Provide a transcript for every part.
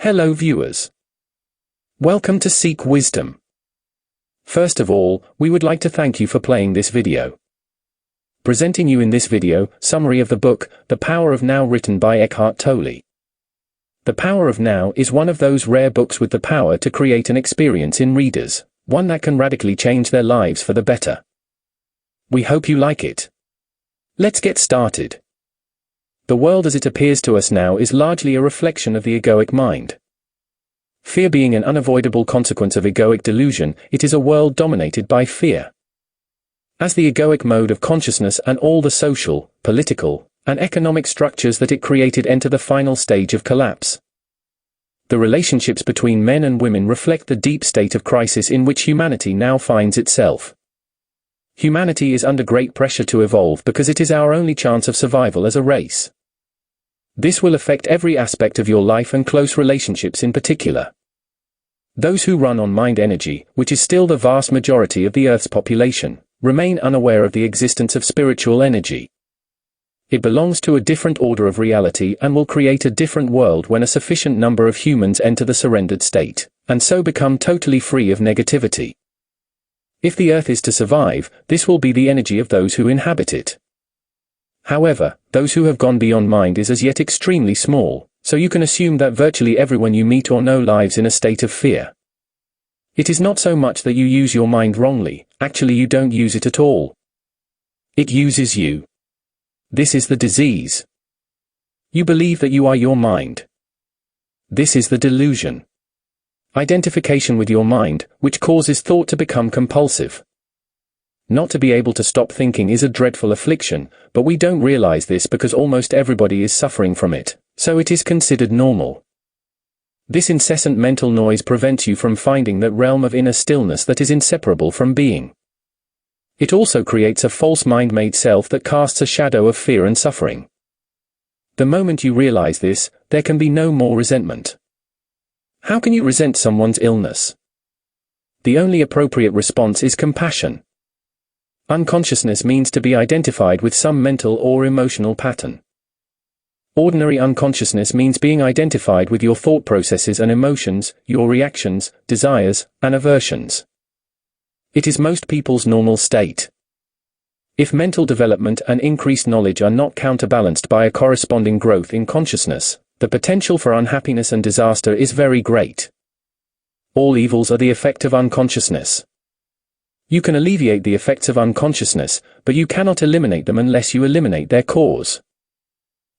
Hello viewers. Welcome to Seek Wisdom. First of all, we would like to thank you for playing this video. Presenting you in this video, summary of the book, The Power of Now, written by Eckhart Tolle. The Power of Now is one of those rare books with the power to create an experience in readers, one that can radically change their lives for the better. We hope you like it. Let's get started. The world as it appears to us now is largely a reflection of the egoic mind. Fear being an unavoidable consequence of egoic delusion, it is a world dominated by fear. As the egoic mode of consciousness and all the social, political, and economic structures that it created enter the final stage of collapse. The relationships between men and women reflect the deep state of crisis in which humanity now finds itself. Humanity is under great pressure to evolve because it is our only chance of survival as a race. This will affect every aspect of your life and close relationships in particular. Those who run on mind energy, which is still the vast majority of the Earth's population, remain unaware of the existence of spiritual energy. It belongs to a different order of reality and will create a different world when a sufficient number of humans enter the surrendered state, and so become totally free of negativity. If the Earth is to survive, this will be the energy of those who inhabit it. However, those who have gone beyond mind is as yet extremely small, so you can assume that virtually everyone you meet or know lives in a state of fear. It is not so much that you use your mind wrongly, actually you don't use it at all. It uses you. This is the disease. You believe that you are your mind. This is the delusion. Identification with your mind, which causes thought to become compulsive. Not to be able to stop thinking is a dreadful affliction, but we don't realize this because almost everybody is suffering from it, so it is considered normal. This incessant mental noise prevents you from finding that realm of inner stillness that is inseparable from being. It also creates a false mind-made self that casts a shadow of fear and suffering. The moment you realize this, there can be no more resentment. How can you resent someone's illness? The only appropriate response is compassion. Unconsciousness means to be identified with some mental or emotional pattern. Ordinary unconsciousness means being identified with your thought processes and emotions, your reactions, desires, and aversions. It is most people's normal state. If mental development and increased knowledge are not counterbalanced by a corresponding growth in consciousness, the potential for unhappiness and disaster is very great. All evils are the effect of unconsciousness. You can alleviate the effects of unconsciousness, but you cannot eliminate them unless you eliminate their cause.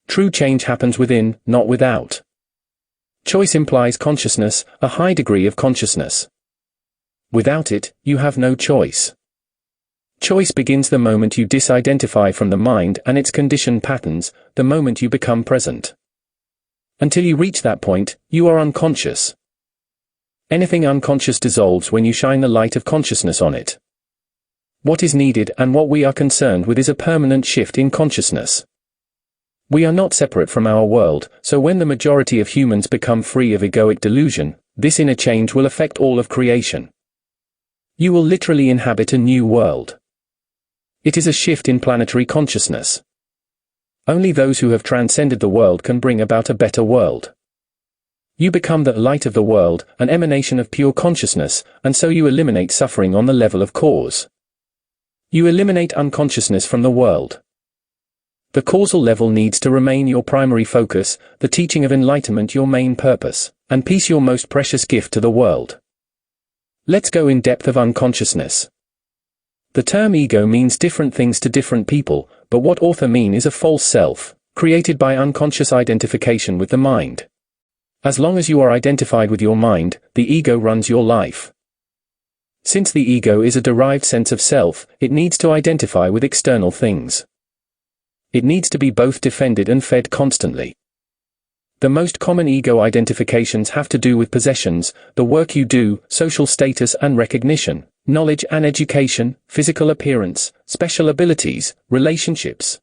True change happens within, not without. Choice implies consciousness, a high degree of consciousness. Without it, you have no choice. Choice begins the moment you disidentify from the mind and its conditioned patterns, the moment you become present. Until you reach that point, you are unconscious. Anything unconscious dissolves when you shine the light of consciousness on it. What is needed and what we are concerned with is a permanent shift in consciousness. We are not separate from our world, so when the majority of humans become free of egoic delusion, this inner change will affect all of creation. You will literally inhabit a new world. It is a shift in planetary consciousness. Only those who have transcended the world can bring about a better world. You become the light of the world, an emanation of pure consciousness, and so you eliminate suffering on the level of cause. You eliminate unconsciousness from the world. The causal level needs to remain your primary focus, the teaching of enlightenment your main purpose, and peace your most precious gift to the world. Let's go in depth of unconsciousness. The term ego means different things to different people, but what author mean is a false self, created by unconscious identification with the mind. As long as you are identified with your mind, the ego runs your life. Since the ego is a derived sense of self, it needs to identify with external things. It needs to be both defended and fed constantly. The most common ego identifications have to do with possessions, the work you do, social status and recognition, knowledge and education, physical appearance, special abilities, relationships,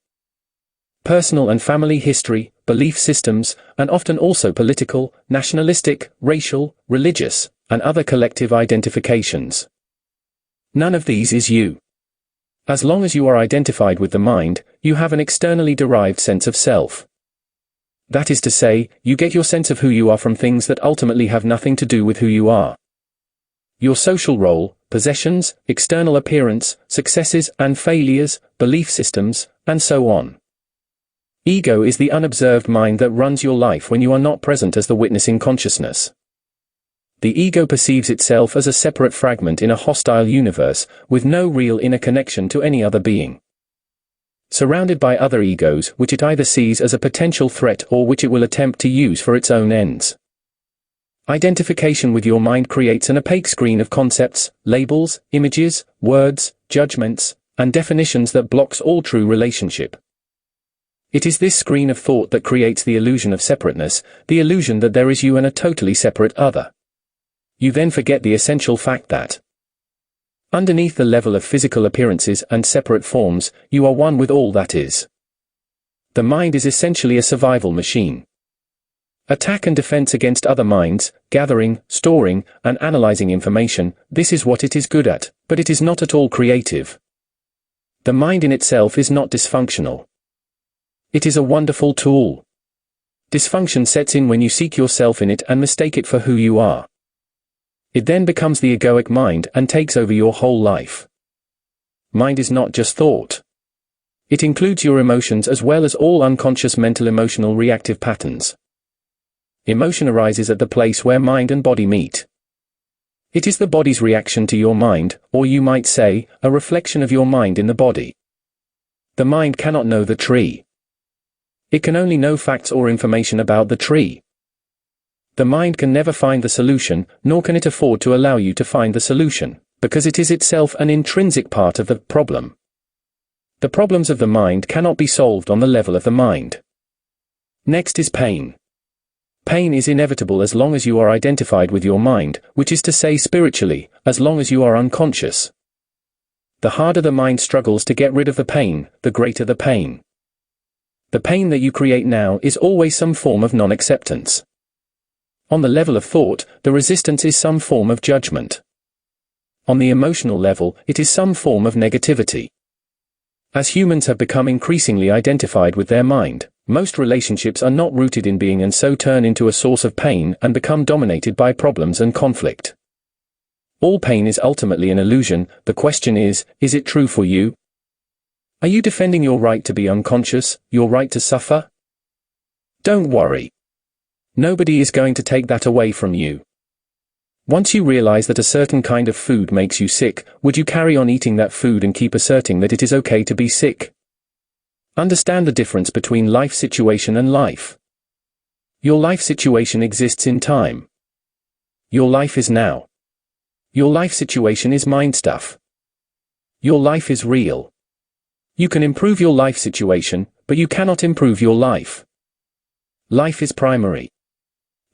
personal and family history, belief systems, and often also political, nationalistic, racial, religious, and other collective identifications. None of these is you. As long as you are identified with the mind, you have an externally derived sense of self. That is to say, you get your sense of who you are from things that ultimately have nothing to do with who you are. Your social role, possessions, external appearance, successes and failures, belief systems, and so on. Ego is the unobserved mind that runs your life when you are not present as the witnessing consciousness. The ego perceives itself as a separate fragment in a hostile universe, with no real inner connection to any other being. Surrounded by other egos which it either sees as a potential threat or which it will attempt to use for its own ends. Identification with your mind creates an opaque screen of concepts, labels, images, words, judgments, and definitions that blocks all true relationship. It is this screen of thought that creates the illusion of separateness, the illusion that there is you and a totally separate other. You then forget the essential fact that, underneath the level of physical appearances and separate forms, you are one with all that is. The mind is essentially a survival machine. Attack and defense against other minds, gathering, storing, and analyzing information, this is what it is good at, but it is not at all creative. The mind in itself is not dysfunctional. It is a wonderful tool. Dysfunction sets in when you seek yourself in it and mistake it for who you are. It then becomes the egoic mind and takes over your whole life. Mind is not just thought. It includes your emotions as well as all unconscious mental emotional reactive patterns. Emotion arises at the place where mind and body meet. It is the body's reaction to your mind, or you might say, a reflection of your mind in the body. The mind cannot know the tree. It can only know facts or information about the tree. The mind can never find the solution, nor can it afford to allow you to find the solution, because it is itself an intrinsic part of the problem. The problems of the mind cannot be solved on the level of the mind. Next is pain. Pain is inevitable as long as you are identified with your mind, which is to say spiritually, as long as you are unconscious. The harder the mind struggles to get rid of the pain, the greater the pain. The pain that you create now is always some form of non-acceptance. On the level of thought, the resistance is some form of judgment. On the emotional level, it is some form of negativity. As humans have become increasingly identified with their mind, most relationships are not rooted in being and so turn into a source of pain and become dominated by problems and conflict. All pain is ultimately an illusion. The question is it true for you? Are you defending your right to be unconscious, your right to suffer? Don't worry. Nobody is going to take that away from you. Once you realize that a certain kind of food makes you sick, would you carry on eating that food and keep asserting that it is okay to be sick? Understand the difference between life situation and life. Your life situation exists in time. Your life is now. Your life situation is mind stuff. Your life is real. You can improve your life situation, but you cannot improve your life. Life is primary.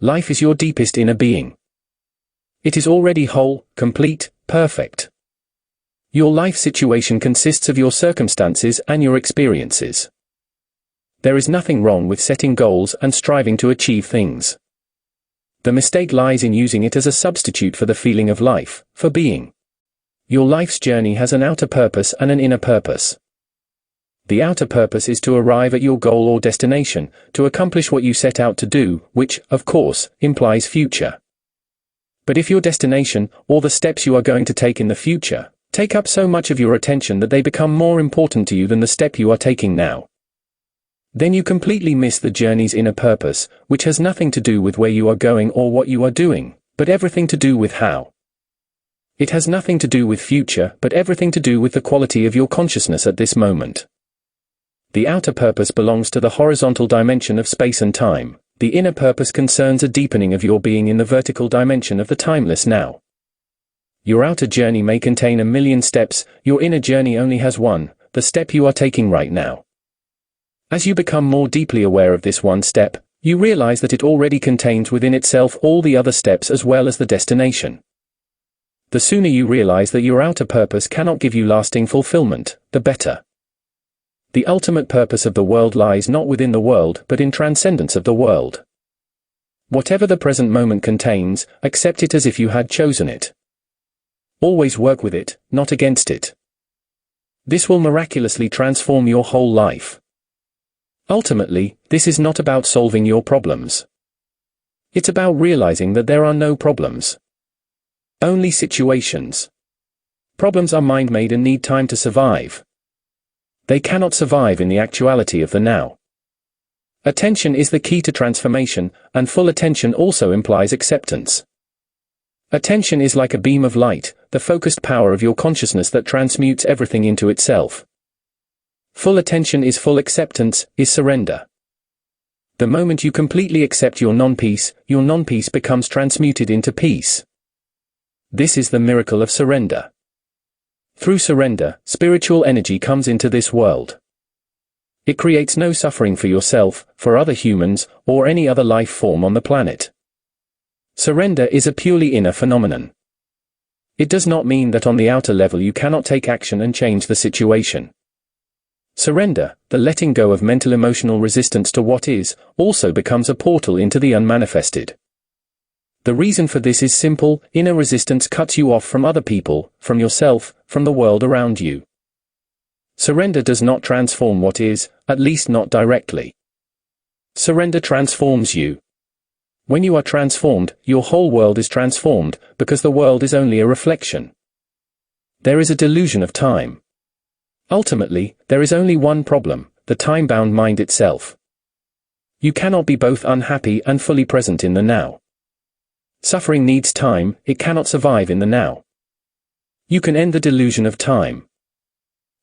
Life is your deepest inner being. It is already whole, complete, perfect. Your life situation consists of your circumstances and your experiences. There is nothing wrong with setting goals and striving to achieve things. The mistake lies in using it as a substitute for the feeling of life, for being. Your life's journey has an outer purpose and an inner purpose. The outer purpose is to arrive at your goal or destination, to accomplish what you set out to do, which, of course, implies future. But if your destination, or the steps you are going to take in the future, take up so much of your attention that they become more important to you than the step you are taking now, then you completely miss the journey's inner purpose, which has nothing to do with where you are going or what you are doing, but everything to do with how. It has nothing to do with future, but everything to do with the quality of your consciousness at this moment. The outer purpose belongs to the horizontal dimension of space and time. The inner purpose concerns a deepening of your being in the vertical dimension of the timeless now. Your outer journey may contain 1,000,000 steps, your inner journey only has one, the step you are taking right now. As you become more deeply aware of this one step, you realize that it already contains within itself all the other steps as well as the destination. The sooner you realize that your outer purpose cannot give you lasting fulfillment, the better. The ultimate purpose of the world lies not within the world but in transcendence of the world. Whatever the present moment contains, accept it as if you had chosen it. Always work with it, not against it. This will miraculously transform your whole life. Ultimately, this is not about solving your problems. It's about realizing that there are no problems. Only situations. Problems are mind-made and need time to survive. They cannot survive in the actuality of the now. Attention is the key to transformation, and full attention also implies acceptance. Attention is like a beam of light, the focused power of your consciousness that transmutes everything into itself. Full attention is full acceptance, is surrender. The moment you completely accept your non-peace becomes transmuted into peace. This is the miracle of surrender. Through surrender, spiritual energy comes into this world. It creates no suffering for yourself, for other humans, or any other life form on the planet. Surrender is a purely inner phenomenon. It does not mean that on the outer level you cannot take action and change the situation. Surrender, the letting go of mental emotional resistance to what is, also becomes a portal into the unmanifested. The reason for this is simple: inner resistance cuts you off from other people, from yourself, from the world around you. Surrender does not transform what is, at least not directly. Surrender transforms you. When you are transformed, your whole world is transformed, because the world is only a reflection. There is a delusion of time. Ultimately, there is only one problem: the time-bound mind itself. You cannot be both unhappy and fully present in the now. Suffering needs time, it cannot survive in the now. You can end the delusion of time.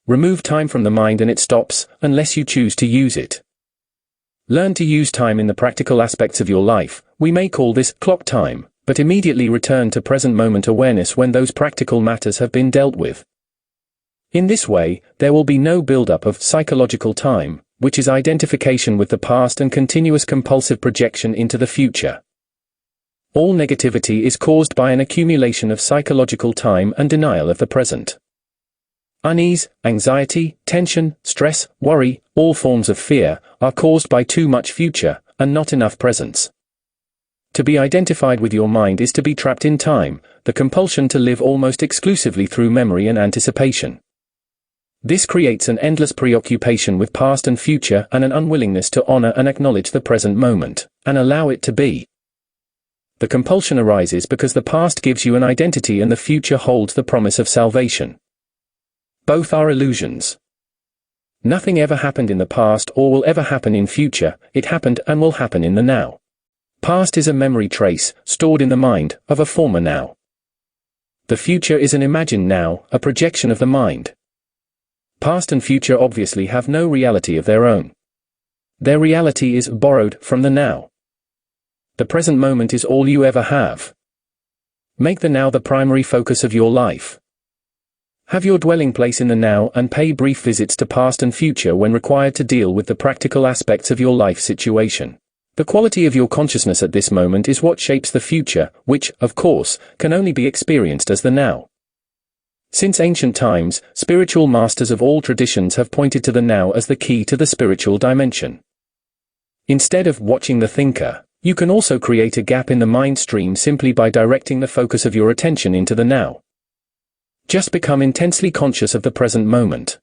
Remove time from the mind and it stops, unless you choose to use it. Learn to use time in the practical aspects of your life. We may call this clock time, but immediately return to present moment awareness when those practical matters have been dealt with. In this way, there will be no build-up of psychological time, which is identification with the past and continuous compulsive projection into the future. All negativity is caused by an accumulation of psychological time and denial of the present. Unease, anxiety, tension, stress, worry, all forms of fear, are caused by too much future, and not enough presence. To be identified with your mind is to be trapped in time, the compulsion to live almost exclusively through memory and anticipation. This creates an endless preoccupation with past and future and an unwillingness to honor and acknowledge the present moment, and allow it to be. The compulsion arises because the past gives you an identity and the future holds the promise of salvation. Both are illusions. Nothing ever happened in the past or will ever happen in future, it happened and will happen in the now. Past is a memory trace, stored in the mind, of a former now. The future is an imagined now, a projection of the mind. Past and future obviously have no reality of their own. Their reality is borrowed from the now. The present moment is all you ever have. Make the now the primary focus of your life. Have your dwelling place in the now and pay brief visits to past and future when required to deal with the practical aspects of your life situation. The quality of your consciousness at this moment is what shapes the future, which, of course, can only be experienced as the now. Since ancient times, spiritual masters of all traditions have pointed to the now as the key to the spiritual dimension. Instead of watching the thinker, you can also create a gap in the mind stream simply by directing the focus of your attention into the now. Just become intensely conscious of the present moment.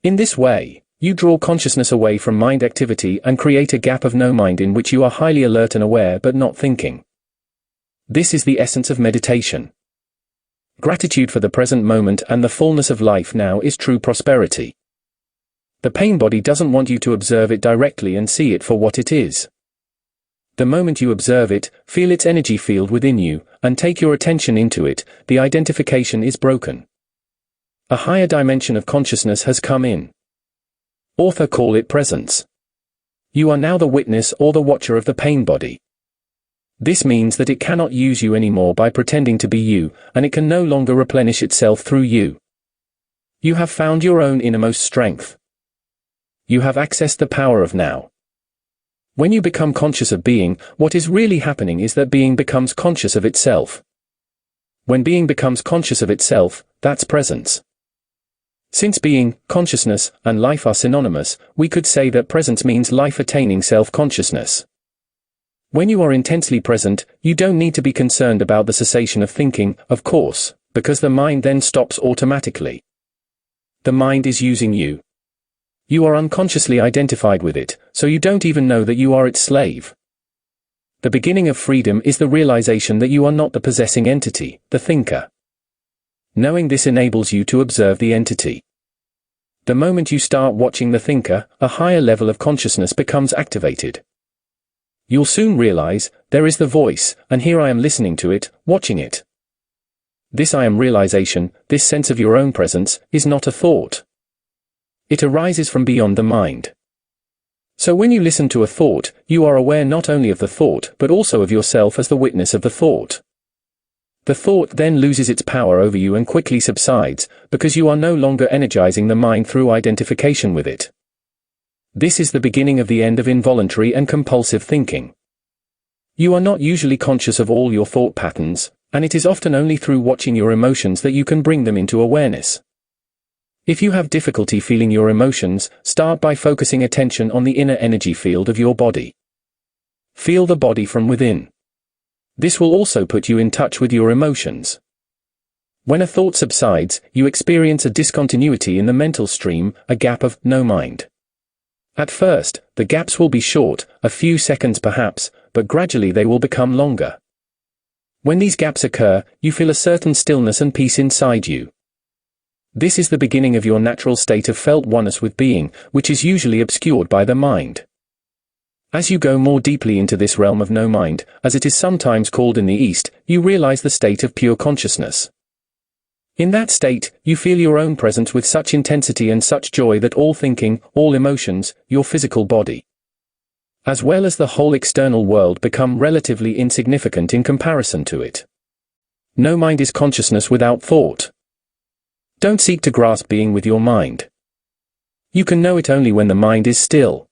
In this way, you draw consciousness away from mind activity and create a gap of no mind in which you are highly alert and aware but not thinking. This is the essence of meditation. Gratitude for the present moment and the fullness of life now is true prosperity. The pain body doesn't want you to observe it directly and see it for what it is. The moment you observe it, feel its energy field within you, and take your attention into it, the identification is broken. A higher dimension of consciousness has come in. Author call it presence. You are now the witness or the watcher of the pain body. This means that it cannot use you anymore by pretending to be you, and it can no longer replenish itself through you. You have found your own innermost strength. You have accessed the power of now. When you become conscious of being, what is really happening is that being becomes conscious of itself. When being becomes conscious of itself, that's presence. Since being, consciousness, and life are synonymous, we could say that presence means life attaining self-consciousness. When you are intensely present, you don't need to be concerned about the cessation of thinking, of course, because the mind then stops automatically. The mind is using you. You are unconsciously identified with it, so you don't even know that you are its slave. The beginning of freedom is the realization that you are not the possessing entity, the thinker. Knowing this enables you to observe the entity. The moment you start watching the thinker, a higher level of consciousness becomes activated. You'll soon realize, there is the voice, and here I am listening to it, watching it. This I am realization, this sense of your own presence, is not a thought. It arises from beyond the mind. So when you listen to a thought, you are aware not only of the thought, but also of yourself as the witness of the thought. The thought then loses its power over you and quickly subsides, because you are no longer energizing the mind through identification with it. This is the beginning of the end of involuntary and compulsive thinking. You are not usually conscious of all your thought patterns, and it is often only through watching your emotions that you can bring them into awareness. If you have difficulty feeling your emotions, start by focusing attention on the inner energy field of your body. Feel the body from within. This will also put you in touch with your emotions. When a thought subsides, you experience a discontinuity in the mental stream, a gap of no mind. At first, the gaps will be short, a few seconds perhaps, but gradually they will become longer. When these gaps occur, you feel a certain stillness and peace inside you. This is the beginning of your natural state of felt oneness with being, which is usually obscured by the mind. As you go more deeply into this realm of no mind, as it is sometimes called in the East, you realize the state of pure consciousness. In that state, you feel your own presence with such intensity and such joy that all thinking, all emotions, your physical body, as well as the whole external world become relatively insignificant in comparison to it. No mind is consciousness without thought. Don't seek to grasp being with your mind. You can know it only when the mind is still.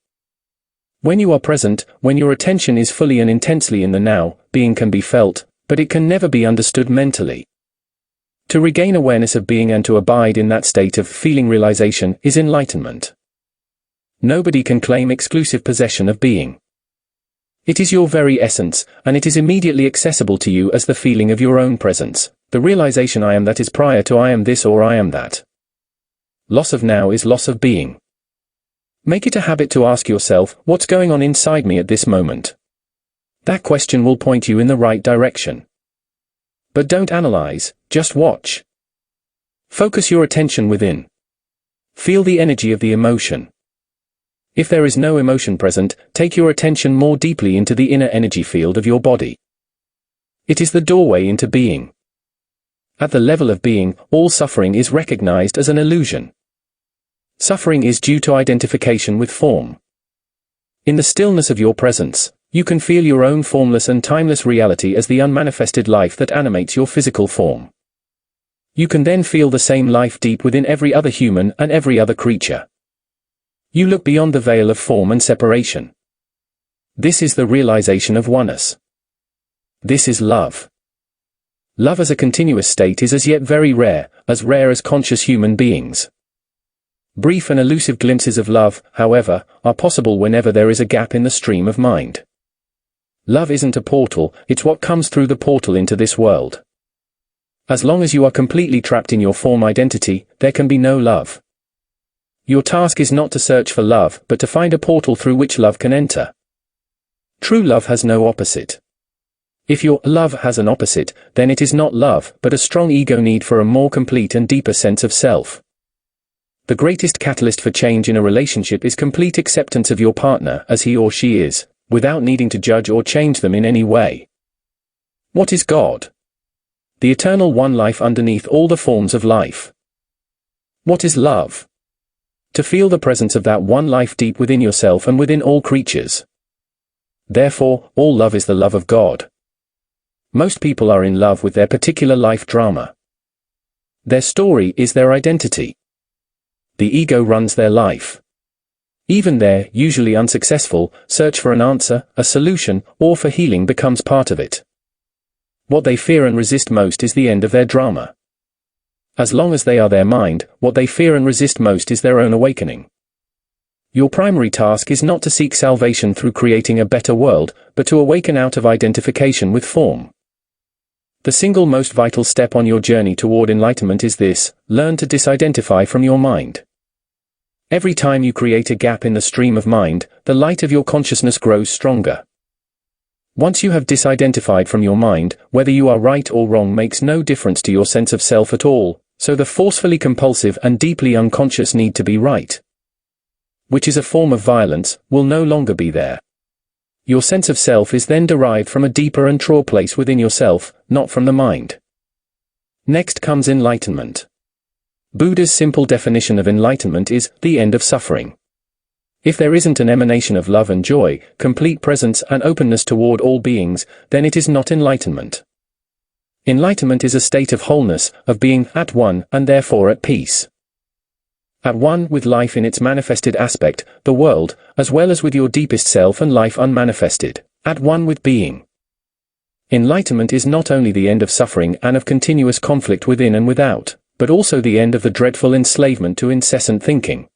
When you are present, when your attention is fully and intensely in the now, being can be felt, but it can never be understood mentally. To regain awareness of being and to abide in that state of feeling realization is enlightenment. Nobody can claim exclusive possession of being. It is your very essence, and it is immediately accessible to you as the feeling of your own presence, the realization I am that is prior to I am this or I am that. Loss of now is loss of being. Make it a habit to ask yourself, what's going on inside me at this moment? That question will point you in the right direction. But don't analyze, just watch. Focus your attention within. Feel the energy of the emotion. If there is no emotion present, take your attention more deeply into the inner energy field of your body. It is the doorway into being. At the level of being, all suffering is recognized as an illusion. Suffering is due to identification with form. In the stillness of your presence, you can feel your own formless and timeless reality as the unmanifested life that animates your physical form. You can then feel the same life deep within every other human and every other creature. You look beyond the veil of form and separation. This is the realization of oneness. This is love. Love as a continuous state is as yet very rare as conscious human beings. Brief and elusive glimpses of love, however, are possible whenever there is a gap in the stream of mind. Love isn't a portal, it's what comes through the portal into this world. As long as you are completely trapped in your form identity, there can be no love. Your task is not to search for love, but to find a portal through which love can enter. True love has no opposite. If your love has an opposite, then it is not love, but a strong ego need for a more complete and deeper sense of self. The greatest catalyst for change in a relationship is complete acceptance of your partner as he or she is, without needing to judge or change them in any way. What is God? The eternal one life underneath all the forms of life. What is love? To feel the presence of that one life deep within yourself and within all creatures. Therefore, all love is the love of God. Most people are in love with their particular life drama. Their story is their identity. The ego runs their life. Even their, usually unsuccessful, search for an answer, a solution, or for healing becomes part of it. What they fear and resist most is the end of their drama. As long as they are their mind, what they fear and resist most is their own awakening. Your primary task is not to seek salvation through creating a better world, but to awaken out of identification with form. The single most vital step on your journey toward enlightenment is this: learn to disidentify from your mind. Every time you create a gap in the stream of mind, the light of your consciousness grows stronger. Once you have disidentified from your mind, whether you are right or wrong makes no difference to your sense of self at all, so the forcefully compulsive and deeply unconscious need to be right, which is a form of violence, will no longer be there. Your sense of self is then derived from a deeper and truer place within yourself, not from the mind. Next comes enlightenment. Buddha's simple definition of enlightenment is the end of suffering. If there isn't an emanation of love and joy, complete presence and openness toward all beings, then it is not enlightenment. Enlightenment is a state of wholeness, of being at one and therefore at peace. At one with life in its manifested aspect, the world, as well as with your deepest self and life unmanifested, at one with being. Enlightenment is not only the end of suffering and of continuous conflict within and without, but also the end of the dreadful enslavement to incessant thinking.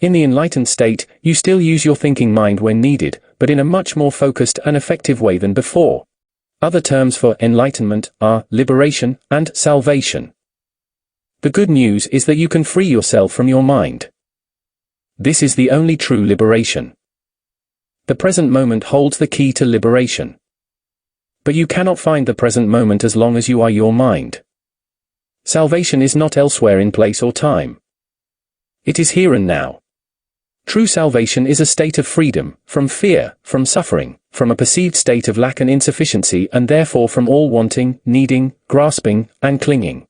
In the enlightened state, you still use your thinking mind when needed, but in a much more focused and effective way than before. Other terms for enlightenment are liberation and salvation. The good news is that you can free yourself from your mind. This is the only true liberation. The present moment holds the key to liberation. But you cannot find the present moment as long as you are your mind. Salvation is not elsewhere in place or time. It is here and now. True salvation is a state of freedom, from fear, from suffering, from a perceived state of lack and insufficiency and therefore from all wanting, needing, grasping, and clinging.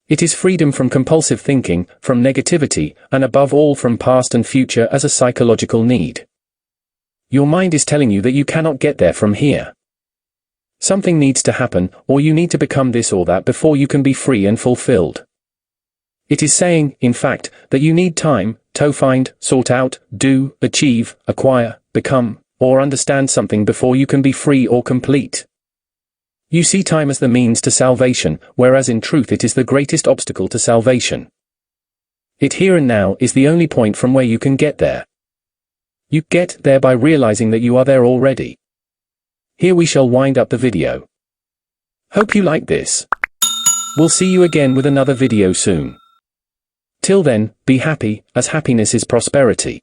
It is freedom from compulsive thinking, from negativity, and above all from past and future as a psychological need. Your mind is telling you that you cannot get there from here. Something needs to happen, or you need to become this or that before you can be free and fulfilled. It is saying, in fact, that you need time, to find, sort out, do, achieve, acquire, become, or understand something before you can be free or complete. You see time as the means to salvation, whereas in truth it is the greatest obstacle to salvation. It here and now is the only point from where you can get there. You get there by realizing that you are there already. Here we shall wind up the video. Hope you like this. We'll see you again with another video soon. Till then, be happy, as happiness is prosperity.